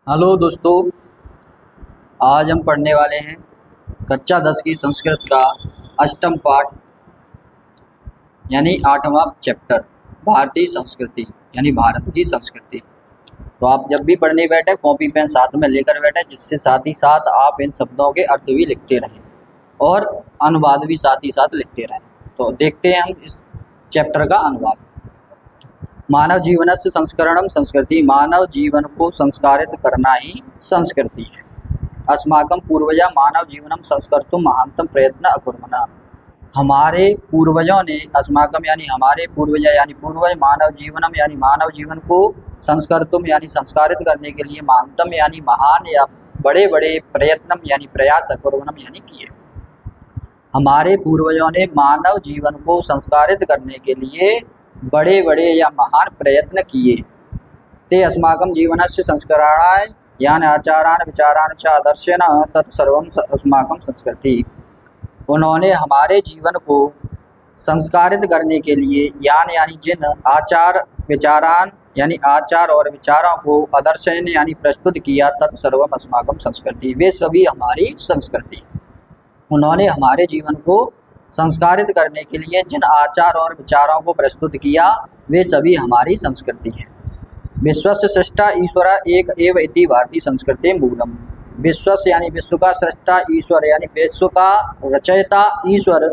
Hello दोस्तों, आज हम पढ़ने वाले हैं कक्षा 10 की संस्कृत का अष्टम पाठ यानी 8वां चैप्टर भारतीय संस्कृति यानी भारत की संस्कृति। तो आप जब भी पढ़ने बैठे कॉपी पेन साथ में लेकर बैठे, जिससे साथ ही साथ आप इन शब्दों के अर्थ भी लिखते रहें और अनुवाद भी साथ ही साथ लिखते रहें। तो देखते हैं हम इस चैप्टर का अनुवाद। मानव जीवनस्य संस्करणम संस्कृति, मानव जीवन को संस्कारित करना ही संस्कृति है। अस्माकं पूर्वजा मानव जीवनम संस्कर्तुं महांतम प्रयत्न अकुर्वन्। हमारे पूर्वजों ने, अस्माकम यानी हमारे पूर्वज यानी पूर्वज, मानव जीवनम यानी मानव जीवन को संस्कर्तुम यानी संस्कारित करने के लिए, महांतम यानी महान या बड़े बड़े, प्रयत्नम यानी प्रयास, अकुर्वनम यानी किए। हमारे पूर्वजों ने मानव जीवन को संस्कारित करने के लिए बड़े बड़े या महान प्रयत्न किए। ते अस्माकं जीवनस्य संस्करणाय यान आचारान विचारान च आदर्शेन तत्सर्वं अस्माकं संस्कृति। उन्होंने हमारे जीवन को संस्कारित करने के लिए यानी जिन आचार विचारान यानी आचार और विचारों को आदर्शेन यानी प्रस्तुत किया, तत्सर्वम अस्माकं संस्कृति, वे सभी हमारी संस्कृति। उन्होंने हमारे जीवन को संस्कारित करने के लिए जिन आचार और विचारों को प्रस्तुत किया, वे सभी हमारी संस्कृति है। विश्वस्य सृष्टा ईश्वर एक एव इति भारतीय संस्कृति मूलम। विश्वस्य यानी विश्व का सृष्टा, ईश्वर यानी विश्व का रचयिता ईश्वर,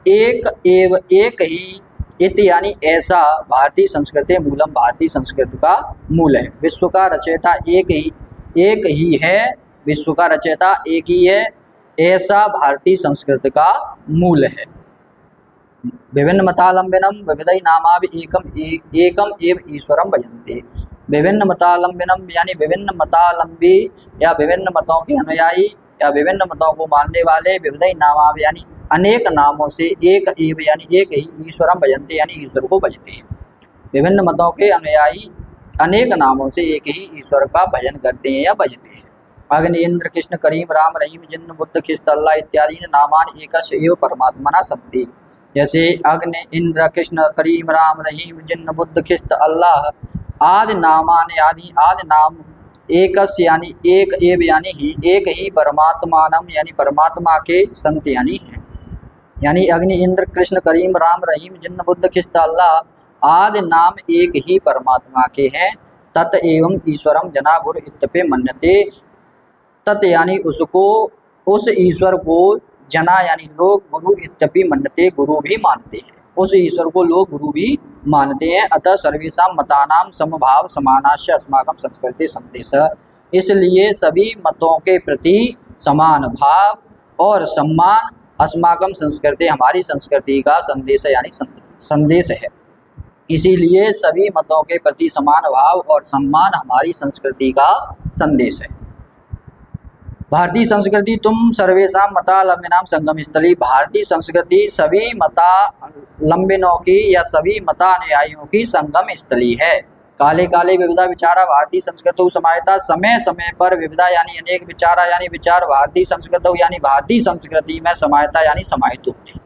एक एव एक ही, इति यानी ऐसा, भारतीय संस्कृति मूलम, भारतीय संस्कृति का मूल है। विश्व का रचयिता एक ही है, विश्व का रचयिता एक ही है, ऐसा भारतीय संस्कृति का मूल है। विभिन्न मतालंबिनम विविधै नामाभि एकम एव ईश्वरम भजन्ते। विभिन्न मतालंबिनम यानी विभिन्न मतालंबी या विभिन्न मतों के अनुयायी या विभिन्न मतों को मानने वाले, विविधै नामाभि यानी अनेक नामों से, एक एव यानी एक ही, ईश्वरम भजन्ते यानी ईश्वर को भजते हैं। विभिन्न मतों के अनुयायी अनेक नामों से एक ही ईश्वर का भजन करते हैं या भजते हैं। अग्नि इंद्र कृष्ण करीम राम रहीम जिन्न बुद्ध ख्रिस्त अल्लाह इत्यादि नामान एकस्य एव परमात्मना सन्ति। जैसे अग्नि इंद्र कृष्ण करीम राम रहीम जिन्न बुद्ध ख्रिस्त अल्लाह आदि नामान आदि नाम एकस्य यानी एक एव यानी ही, एक ही, परमात्मानम यानी परमात्मा के संत यानी है। यानी अग्नि इंद्र कृष्ण करीम राम रहीम जिन्न बुद्ध ख्रिस्त अल्लाह आदि नाम एक ही परमात्मा के हैं। तत् एवं ईश्वरम जना गुरु इत्यपि मन्यते। तत् यानी उसको, उस ईश्वर को, जना यानी लोग, गुरु इत्यपि मन्यते गुरु भी मानते हैं, उस ईश्वर को लोग गुरु भी मानते हैं। अतः सर्वेषां मतानां समभाव समानास्य अस्माकं संस्कृति संदेश। इसलिए सभी मतों के प्रति समान भाव और सम्मान अस्माकं संस्कृति हमारी संस्कृति का संदेश यानी संदेश है। इसीलिए सभी मतों के प्रति समान भाव और सम्मान हमारी संस्कृति का संदेश है। भारतीय संस्कृति तुम सर्वेषां मतालंबिनां संगम स्थली। भारतीय संस्कृति सभी मतालंबिनों की या सभी मतानुयायियों की संगम स्थली है। काले काले विविधा विचारा भारतीय संस्कृतौ समाहिता। समय समय पर विविधा यानी अनेक, विचारा यानी विचार, भारतीय संस्कृतौ यानी भारतीय संस्कृति में समाहिता यानी समाहित होते।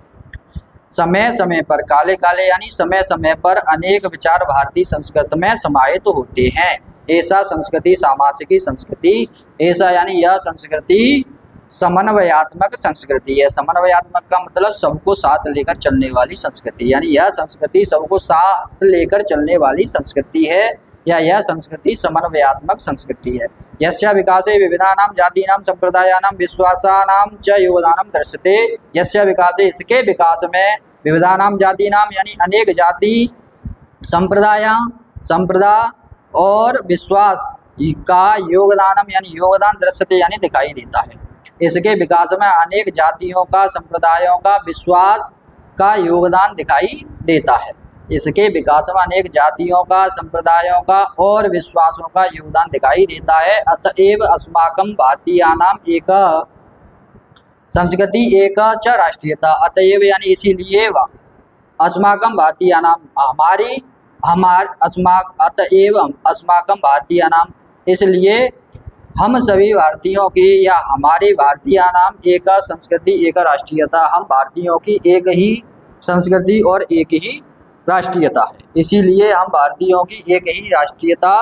समय समय पर, काले काले यानी समय समय पर, अनेक विचार भारतीय संस्कृति में समाहित होते हैं। ऐसा संस्कृति सामासिकी संस्कृति, ऐसा यानी यह संस्कृति समन्वयात्मक संस्कृति है। समन्वयात्मक का मतलब सबको साथ लेकर चलने वाली संस्कृति, यानी यह संस्कृति सबको साथ लेकर चलने वाली संस्कृति है, या यह संस्कृति समन्वयात्मक संस्कृति है। यस्या विकासे विविधानां जातीनां संप्रदायानां विश्वासानां च योगदानं दृश्यते। यस्या विकासे, इसके विकास में, विविधानां जातीनां यानी अनेक जाति, संप्रदाय और विश्वास का योगदानम यानी योगदान दृश्यते यानी दिखाई देता है। इसके विकास में अनेक जातियों का, संप्रदायों का, विश्वास का योगदान दिखाई देता है। इसके विकास में अनेक जातियों का, संप्रदायों का और विश्वासों का योगदान दिखाई देता है। अतएव अस्माकं भारतीयानां एक संस्कृति एक च राष्ट्रीयता। अतएव यानी इसीलिए अस्माकं भारतीयानां अतएव अस्माकं भारतीयानां, इसलिए हम सभी भारतीयों की या हमारे भारतीयानां एक संस्कृति एक राष्ट्रीयता। हम भारतीयों की एक ही संस्कृति और एक ही राष्ट्रीयता है। इसीलिए हम भारतीयों की एक ही राष्ट्रीयता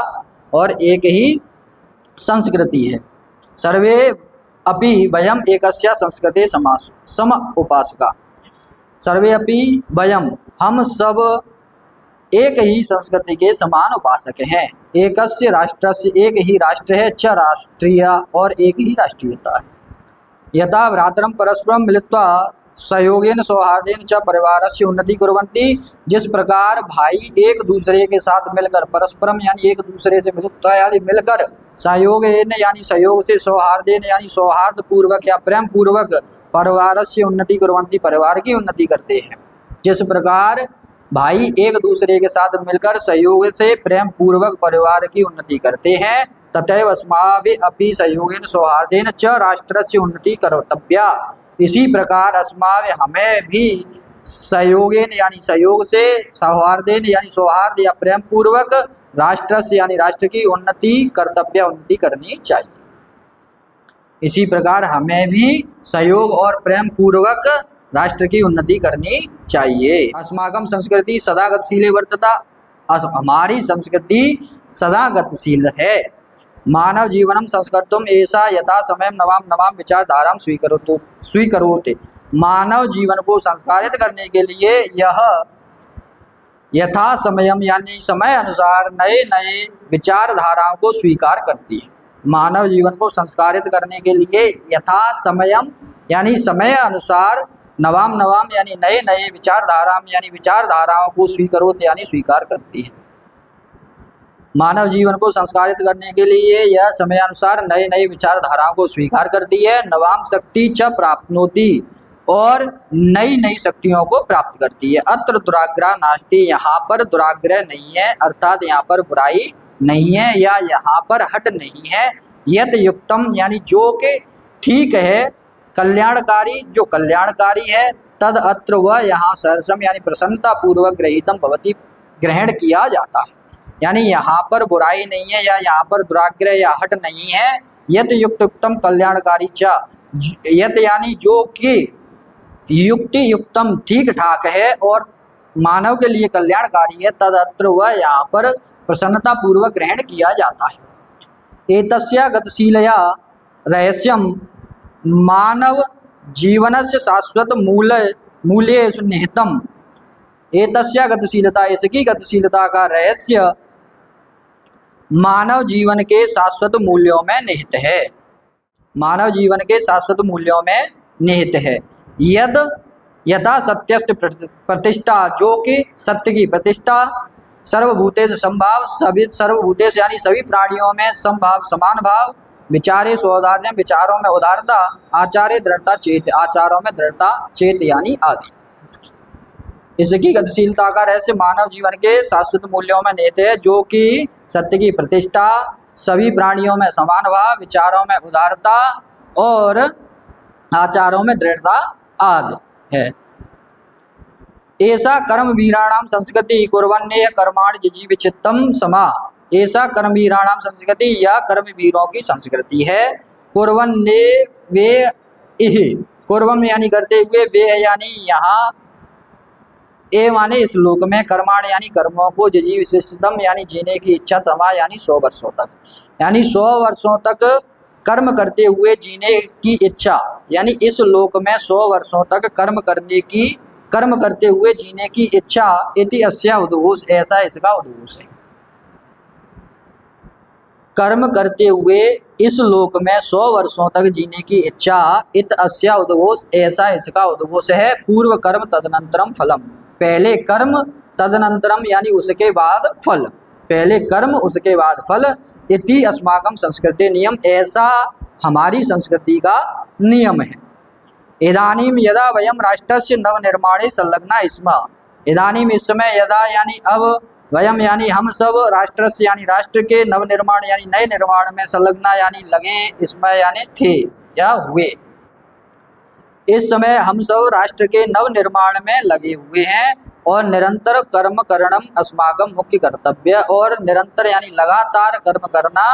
और एक ही संस्कृति है। सर्वे अपि वयम एकस्य संस्कृते सम उपासका। सर्वे अपि वयम, हम सब एक ही संस्कृति के समान उपासक हैं। एकस्य राष्ट्रस्य, एक ही राष्ट्र है, च राष्ट्रीय, और एक ही राष्ट्रीयता है। यथा भ्रातरं परस्परं मिलित्वा सहयोगेन सौहार्देन च परिवारस्य उन्नति कुर्वन्ति। जिस प्रकार भाई एक दूसरे के साथ मिलकर, परस्परम यानी एक दूसरे से मिलित्वा यानी मिलकर, सहयोगेन यानी सहयोग से, सौहार्देन यानी सौहार्द पूर्वक या प्रेम पूर्वक, परिवारस्य उन्नति कुर्वन्ति परिवार की उन्नति करते हैं। जिस प्रकार भाई एक दूसरे के साथ मिलकर सहयोग से प्रेम पूर्वक परिवार की उन्नति करते हैं, तथैव अस्माभिः अपि सहयोगेन सौहार्देन च राष्ट्रस्य उन्नति कर्तव्या। इसी प्रकार अस्माभिः, हमें भी सहयोगेन यानी सहयोग से, सौहार्देन यानी सौहार्द या प्रेम पूर्वक, राष्ट्रस्य यानी राष्ट्र की उन्नति कर्तव्य, उन्नति करनी चाहिए। इसी प्रकार हमें भी सहयोग और प्रेम पूर्वक राष्ट्र की उन्नति करनी चाहिए। अस्माकं संस्कृति सदा गतिशील वर्तता। हमारी संस्कृति सदा गतिशील है। मानव जीवनम संस्कर्तुम ऐसा यथा समय नवाम नवाम विचारधाराम स्वीकरोते। मानव जीवन को संस्कारित करने के लिए यह यथा समयम यानी समय अनुसार नए नए विचारधाराओं को स्वीकार करती है। मानव जीवन को संस्कारित करने के लिए यथा समयम यानी समय अनुसार, नवाम नवाम यानी नए नए, विचारधाराम यानी विचारधाराओं को स्वीकरोते यानी स्वीकार करती है। मानव जीवन को संस्कारित करने के लिए यह समयानुसार नए नए विचारधाराओं को स्वीकार करती है। नवाम शक्ति च प्राप्नोति, और नई नई शक्तियों को प्राप्त करती है। अत्र दुराग्रह नास्ति, यहाँ पर दुराग्रह नहीं है, अर्थात यहाँ पर बुराई नहीं है या यहाँ पर हट नहीं है। यत युक्तम यानी जो कि ठीक है, कल्याणकारी जो कल्याणकारी है, तद अत्र वह यहाँ सहर्षम यानी प्रसन्नता पूर्वक गृहीतम भवति ग्रहण किया जाता है। यानी यहाँ पर बुराई नहीं है या यहाँ पर दुराग्रह या हट नहीं है। यत युक्त युक्तम कल्याणकारी च, यत यानी जो कि युक्ति युक्तम ठीक ठाक है और मानव के लिए कल्याणकारी है, तदत्र वह यहाँ पर प्रसन्नता पूर्वक ग्रहण किया जाता है। एतस्य गतिशीलया रहस्यम मानव जीवनस्य शाश्वत मूल्येषु निहितम। एतस्य गतिशीलता, इसकी गतिशीलता का रहस्य मानव जीवन के शाश्वत मूल्यों में निहित है। मानव जीवन के शाश्वत मूल्यों में निहित है। यद यथा सत्यस्थ प्रतिष्ठा, जो कि सत्य की प्रतिष्ठा, सर्वभूतेषु समभाव, सभी सर्वभूतेषु यानी सभी प्राणियों में समभाव समान भाव, विचारे सौदार्य विचारों में उदारता, आचार्य दृढ़ता चेत, आचारों में दृढ़ता चेत यानी आदि। इसकी गतिशीलता का रहस्य मानव जीवन के शाश्वत मूल्यों में निहित है, जो कि सत्य की प्रतिष्ठा, सभी प्राणियों में समान भाव, विचारों में उदारता और आचारों में दृढ़ता आदि है। ऐसा कर्मवीराणाम संस्कृति कुर्वन्नेह कर्माणि जीवचित्तम समा। ऐसा कर्मवीराणाम संस्कृति या कर्मवीरों की संस्कृति है। कुर्वन्ने वे इह, कुर्वम यानी करते हुए, वे यानी यहाँ, ए माने इस लोक में, कर्माण यानी कर्मों को, जीव विशिष्टम यानी जीने की इच्छा, तमा यानी 100 वर्षों तक, यानी 100 वर्षों तक कर्म करते हुए जीने की इच्छा, यानी इस लोक में 100 वर्षों तक कर्म करते हुए जीने की इच्छा। इति अस्या उद्घोष, ऐसा इसका उद्घोष है। कर्म करते हुए इस लोक में 100 वर्षों तक जीने की इच्छा, इत अस्या उद्घोष, ऐसा इसका उद्घोष है। पूर्व कर्म तदनंतरम फलम, पहले कर्म तदनंतरम यानी उसके बाद फल, पहले कर्म उसके बाद फल। इति अस्माकं संस्कृति नियम, ऐसा हमारी संस्कृति का नियम है। इदानीम यदा वयम राष्ट्रस्य नवनिर्माणे संलग्ना स्म। इदानीम इस समय, यदा यानी अब, वयम यानी हम सब, राष्ट्रस्य यानी राष्ट्र के, नवनिर्माण यानी नए निर्माण में, संलग्ना यानी लगे, इसमें यानी थे या हुए। इस समय हम सब राष्ट्र के नव निर्माण में लगे हुए हैं और निरंतर कर्म करणम अस्माकम मुख्य कर्तव्य, और निरंतर यानी लगातार कर्म करना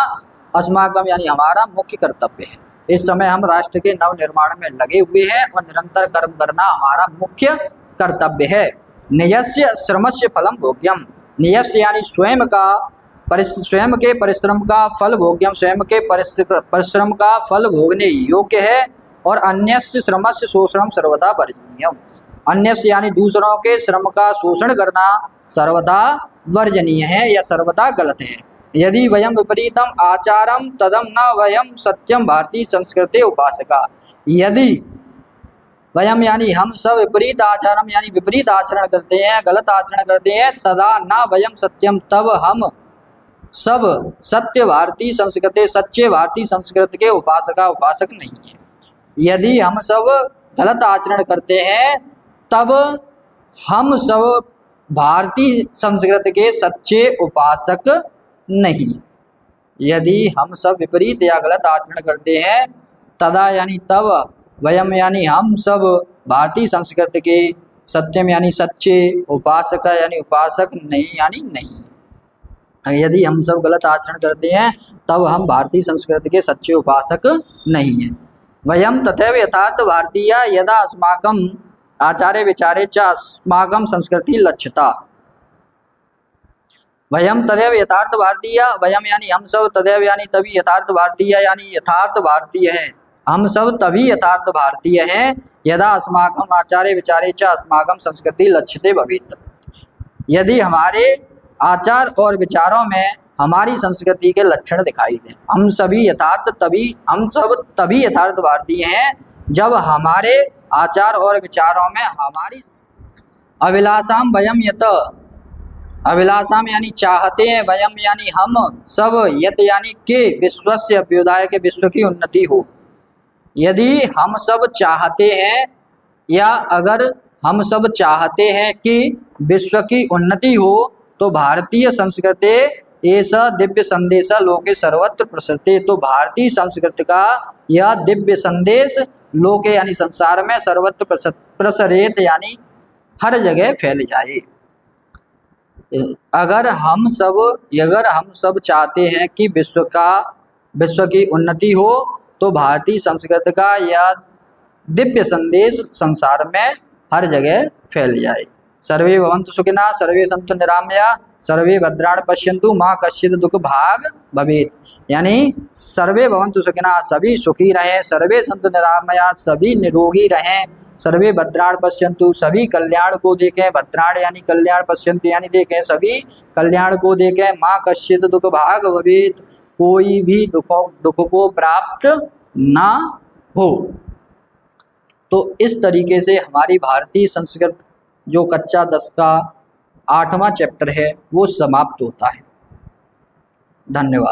अस्माकम यानी हमारा मुख्य कर्तव्य है। इस समय हम राष्ट्र के नव निर्माण में लगे हुए हैं और निरंतर कर्म करना हमारा मुख्य कर्तव्य है। नियस्य श्रमस्य फलम भोग्यम, नियस्य यानी स्वयं का, स्वयं के परिश्रम का फल भोग्यम, स्वयं के परिश्रम का फल भोगने योग्य है, और अन्यस्य श्रमस्य शोषणम सर्वदा वर्जनीयम, अन्यस्य यानी दूसरों के श्रम का शोषण करना सर्वदा वर्जनीय है या सर्वदा गलत है। यदि वयम विपरीतम आचारम तदम न वयम सत्यम भारतीय संस्कृति उपासका, यदि वयम यानी हम सब विपरीत आचरण यानी विपरीत आचरण करते हैं, गलत आचरण करते हैं, तदा न वयम सत्यम तब हम सब सत्य भारतीय संस्कृति सच्चे भारतीय संस्कृति के उपासका उपासक नहीं है। यदि हम सब गलत आचरण करते हैं तब हम सब भारतीय संस्कृति के सच्चे उपासक नहीं। यदि हम सब विपरीत या गलत आचरण करते हैं तदा यानी तब, वयम यानी हम सब भारतीय संस्कृति के सत्यम यानी सच्चे, उपासक यानी उपासक नहीं यानी नहीं। यदि हम सब गलत आचरण करते हैं तब हम भारतीय संस्कृति के सच्चे उपासक नहीं हैं। वयम तथैव यथार्थ भारतीय यदा अस्माकं आचार्य विचारे च अस्माकं संस्कृति लक्ष्यता। वयम तदैव यथार्थ भारतीय, वयम यानी हम सब, तदैव यानी तभी, यथार्थ भारतीय यानी यथार्थ भारतीय है, हम सब तभी यथार्थ भारतीय हैं यदा अस्माकं आचार्य विचारे च अस्माकं संस्कृति लक्ष्यते भवेत्, यदि हमारे आचार और विचारों में हमारी संस्कृति के लक्षण दिखाई दें। हम सब तभी यथार्थ भारतीय हैं जब हमारे आचार और विचारों में हमारी अभिलाषाम वयम यत, अभिलाषाम यानी चाहते हैं, वयम यानी हम सब, यत यानी के विश्वस्य अभ्युदय के विश्व की उन्नति हो। यदि हम सब चाहते हैं या अगर हम सब चाहते हैं कि विश्व की उन्नति हो तो भारतीय संस्कृति ऐसा दिव्य संदेश लोके सर्वत्र प्रसरते, तो भारतीय संस्कृति का यह दिव्य संदेश लोके यानी संसार में सर्वत्र प्रसरेत यानी हर जगह फैल जाए। अगर हम सब चाहते हैं कि विश्व की उन्नति हो तो भारतीय संस्कृति का यह दिव्य संदेश संसार में हर जगह फैल जाए। सर्वे भवन्तु सुखिनः, सर्वे सन्तु निरामया, सर्वे भद्राणि पश्यन्तु माँ कश्चित् दुख भाग भवेत्, यानी सर्वे भवन्तु सुखिनः, सभी सुखी रहें, सर्वे सन्तु निरामया, सभी निरोगी रहें, सर्वे भद्राणि पश्यन्तु, सभी कल्याण को देखें, भद्राणि यानी कल्याण, पश्यन्तु यानी देखें, सभी कल्याण को देखें, माँ कश्चित् दुख भाग भवेत्, कोई भी दुख को प्राप्त ना हो। तो इस तरीके से हमारी भारतीय संस्कृति जो कक्षा 10 का 8वां चैप्टर है वो समाप्त होता है। धन्यवाद।